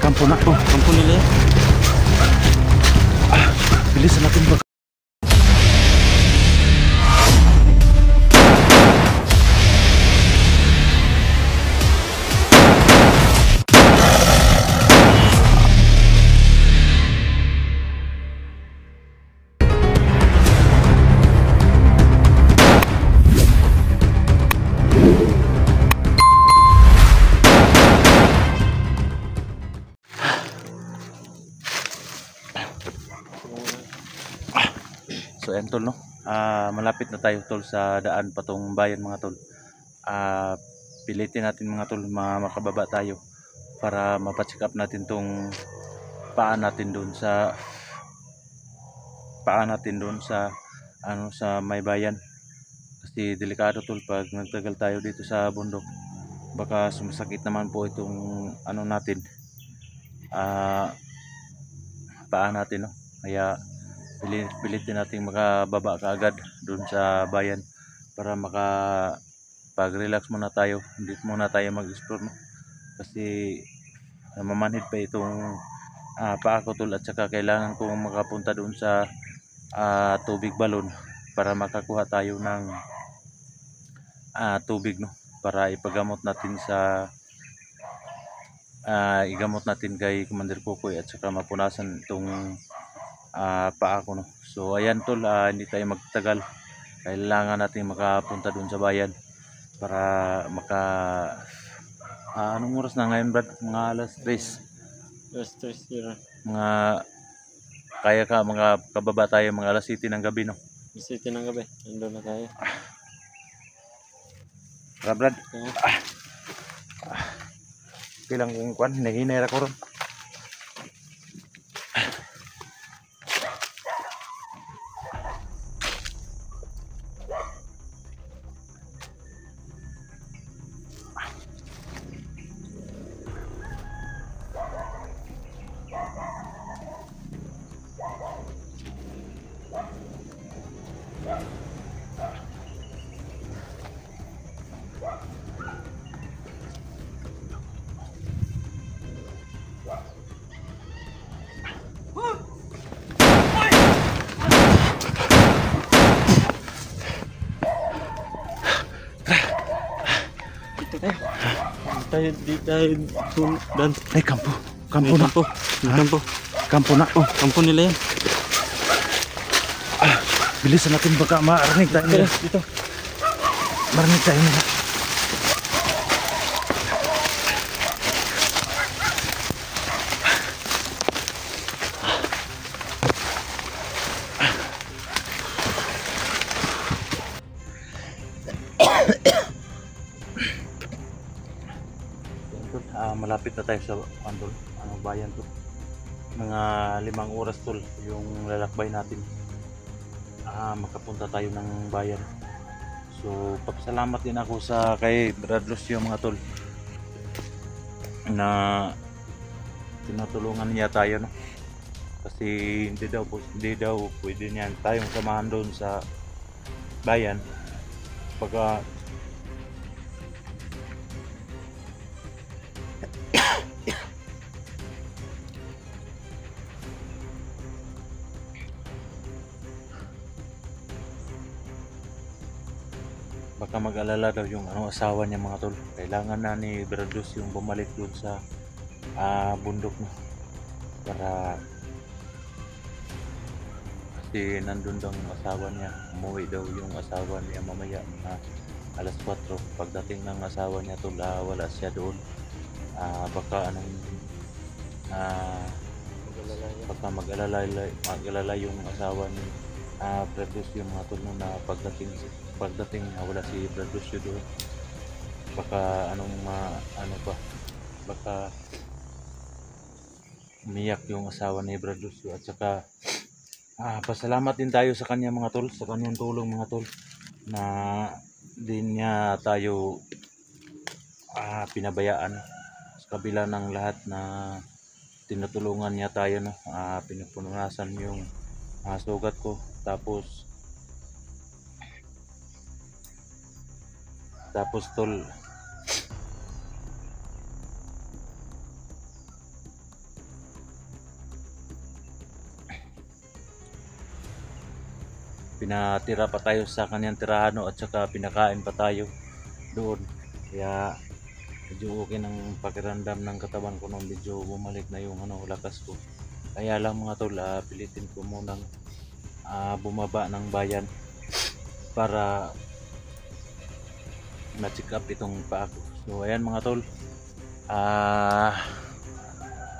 Kampo na. Oh, kampo nila yan. Bilisan natin ba? So ayan tol, no? Malapit na tayo tol sa daan patong bayan mga tol. Pilitin natin mga tol, makababa tayo para mapacheck up natin tong paa natin doon sa sa may bayan. Kasi delikado tol pag nagtagal tayo dito sa bundok. Baka sumasakit naman po itong natin, paa natin, no? Kaya pilitin natin makababa kaagad doon sa bayan para makapag-relax muna tayo. Hindi muna tayo mag-explore, no? Kasi namamanhid pa itong paa ko tol, at saka kailangan kong makapunta doon sa tubig balon para makakuha tayo ng tubig, no? Para ipagamot natin igamot natin kay Commander Kukoy at saka mapunasan itong paa ko, no? So ayan tol, hindi tayo magtagal, kailangan natin makapunta dun sa bayan para anong oras na ngayon Brad? Mga alas 3. Alas 3 yun. Mga kababa tayo mga alas 7 ng gabi, no? Alas 7 ng gabi, nandun na tayo. Brad, Okay. pilang kong kwan, nahinera ko ron. Di tayo dan. Ay, kampo na. Kampo na. Oh, kampo nila yan. Bilisan natin baka marinig tayo nila. Dito. Marinig tayo nila. Malapit na tayo sa bayan to. Mga 5 oras tol yung lalakbay natin. Makapunta tayo ng bayan. So papasalamat din ako sa kay Brad Lucio mga tol na tinutulungan niya tayo, no? Kasi hindi daw pwede niyan tayong samahan doon sa bayan pagka baka mag-alala daw yung asawa niya mga tol. Kailangan na ni Bradus yung bumalik doon sa bundok, no? Para kasi nandun daw yung asawa niya. Umuwi daw yung asawa niya mamaya alas 4. Pagdating ng asawa niya tol, wala siya doon. Baka mag-alala yung asawa ni Bradus yung mga tol, na pagdating wala si Bradus doon. Baka baka umiyak yung asawa ni Bradus. At saka pasalamat din tayo sa kanya mga tol, sa kanyang tulong mga tol, na din niya tayo pinabayaan sa kabila ng lahat na tinutulungan niya tayo, no? Pinupunasan yung sugat ko, tapos tol pinatira pa tayo sa kanyang tirahan at saka pinakain pa tayo doon. Kaya medyo okay ng pakiramdam ng katawan ko nung medyo bumalik na yung lakas ko. Kaya lang mga tol, pilitin ko munang bumaba ng bayan para ma-check up itong paa ko. So ayan mga tol,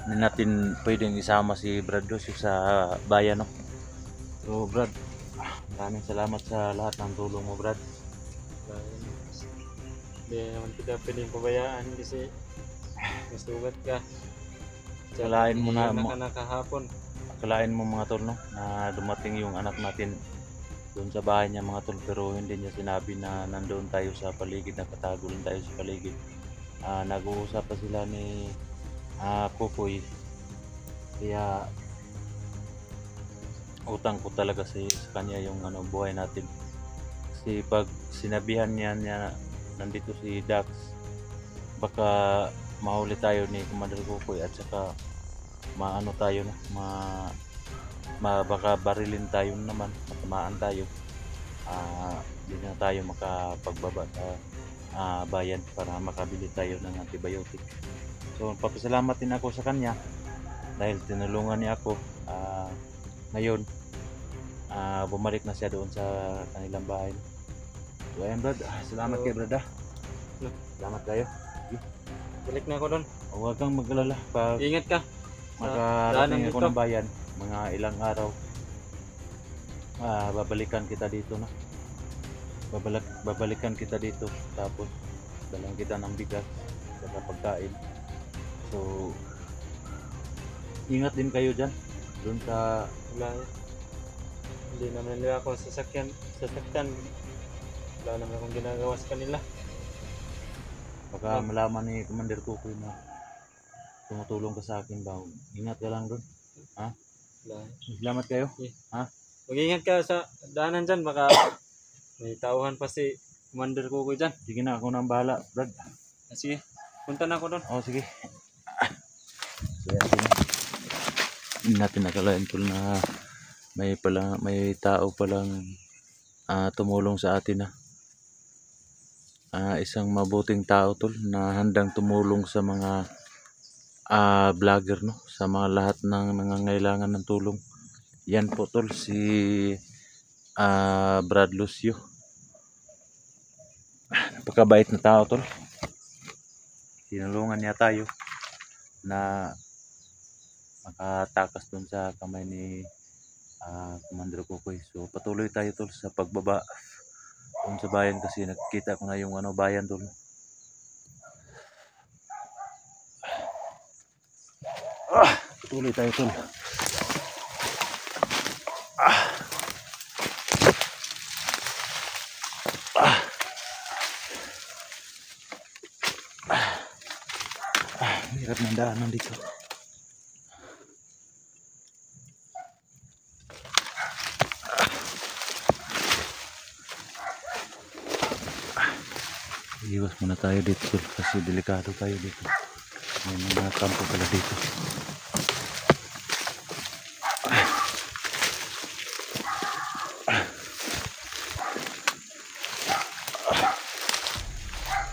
hindi natin pwedeng isama si Brad Lucio sa bayan, no? So Brad, maraming salamat sa lahat ng tulong mo, Brad. Hindi naman kita pwedeng pabayaan kasi masugat ka. Akalain mo na nakahapon. Akalain mo mga tol, no, na dumating yung anak natin doon sa bahay niya mga tol, pero hindi niya sinabi na nandoon tayo sa paligid, nakatago lang tayo sa paligid. Nag-uusap pa sila ni Kukoy, kaya utang ko talaga sa kanya yung buhay natin. Kasi pag sinabihan niya nandito si Dax, baka mahuli tayo ni Commander Kukoy at saka maano tayo, no, baka barilin tayo naman, matamaan tayo. Hindi na tayo makapagbaba sa bayan para makabili tayo ng antibiotic. So papasalamat din ako sa kanya dahil tinulungan niya ako. Ngayon bumalik na siya doon sa kanilang bahay. So ayan Brad, salamat kay Brad. Salamat kayo. Balik na ako doon. Huwag kang mag-alala, pag Ingat ka. makarating ako dito. ng bayan mga ilang araw, babalikan kita dito, na babalikan kita dito, tapos dalang kita ng bigas at pagkain. So ingat din kayo dyan doon sa Wala. Hindi naman nila ako sasaktan. Wala naman akong ginagawa sa kanila. baka malaman ni Commander Kukoy na tumutulong ka sa akin ba. Ingat ka lang doon. Wala. Salamat kayo. Mag-ingat ka sa daanan dyan. Baka may tauhan pa si Commander Kukoy dyan. Sige na, ako nang bahala, Brad. Sige, punta na ako doon. Sige. So yan, sige. Hindi natin nakalain tol na may tao palang tumulong sa atin, isang mabuting tao tol na handang tumulong sa mga vlogger, no, sa mga lahat ng nangangailangan ng tulong. Yan po tol, si Brad Lucio. Napakabait na tao tol. Tinulungan niya tayo na makatakas dun sa kamay ni Commander Kukoy. So patuloy tayo tol sa pagbaba dun sa bayan kasi nakikita ko na yung bayan tol. Patuloy tayo tol. Hirap ng daanan dito. Iwas muna tayo dito kasi delikado tayo dito. May mga kampo pala dito.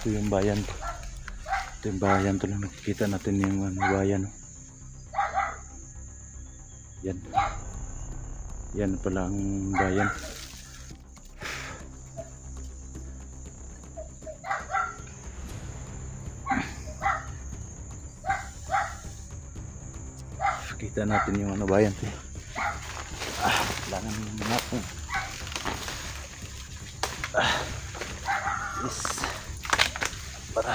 Ito yung bayan. Ito yung bayan to lang, nakikita natin yung bayan. Yan. Yan pala ang bayan. Kita natin yung bayan to. Kailangan natin. Yes. Para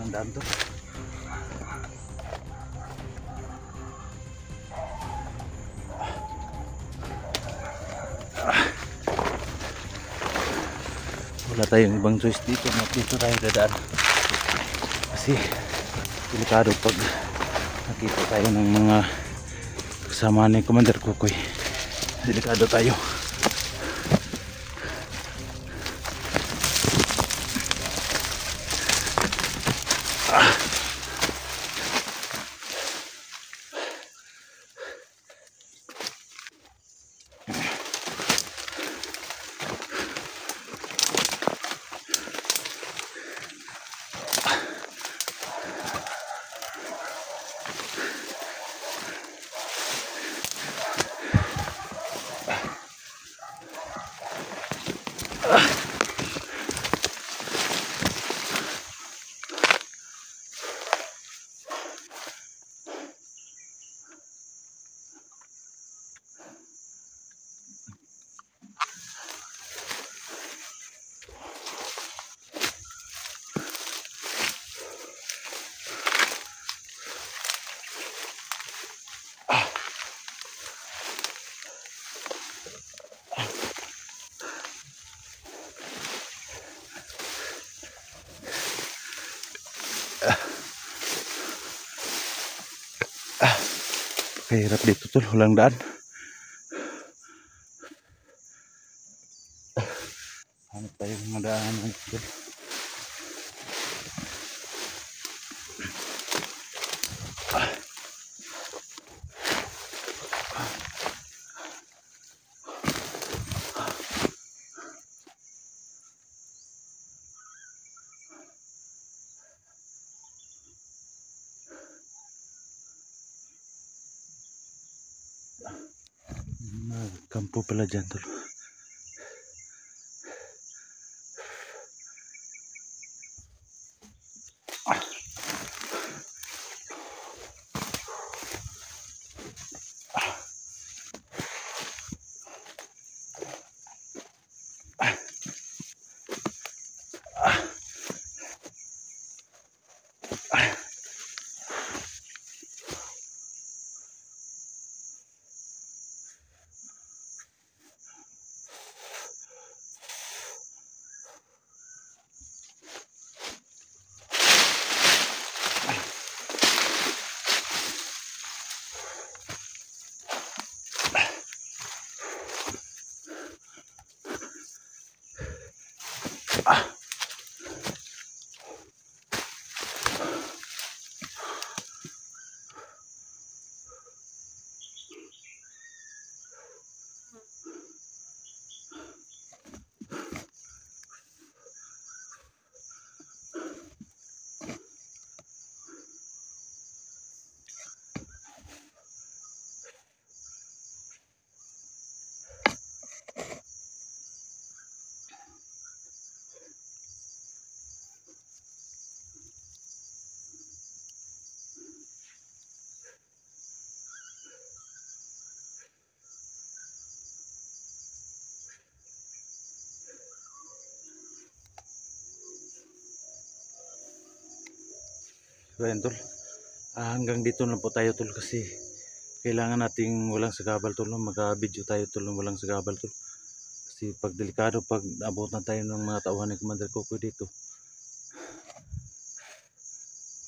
Walang daan to. Wala tayong ibang choice dito. Dito tayo dadaan. Kasi delikado pag nakita tayo ng mga kasama ni Commander Kukoy. Delikado tayo. Kahirap dito tol, walang daan. Hanap tayo ng madaanan tol. Kampo pala dyan tol. So ayan tol, hanggang dito na po tayo tol kasi kailangan nating walang sagabal tol, mag-video tayo tol ng walang sagabal tol. Kasi pag delikado, pag abutan tayo ng mga tauhan ni Commander Kukoy dito.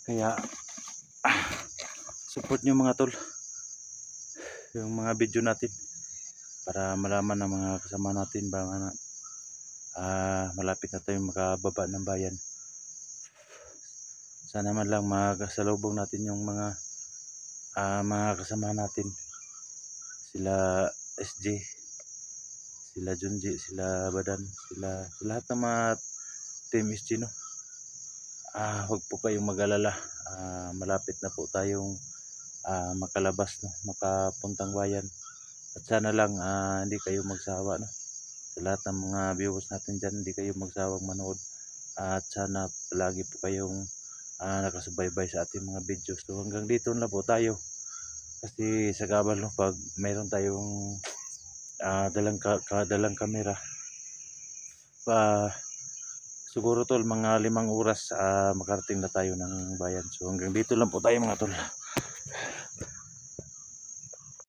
Kaya support nyo mga tol yung mga video natin para malaman ng mga kasama natin ba malapit na tayong makababa ng bayan. Sana man lang makasalubong natin yung mga kasama natin, sila SJ, sila Junji, sila Badan, sila lahat ng mga team SG no. Huwag po kayong mag-alala, malapit na po tayong makalabas no, makapuntang bayan. At sana lang hindi kayo magsawa no, sa lahat ng mga viewers natin dyan, hindi kayo magsawang manood. At sana palagi po kayong nakasubaybay sa ating mga videos. So hanggang dito na po tayo. Kasi sa gabal no, pag mayroon tayong dalang kamera, siguro tol mga 5 oras makarating na tayo ng bayan. So hanggang dito lang po tayo mga tol.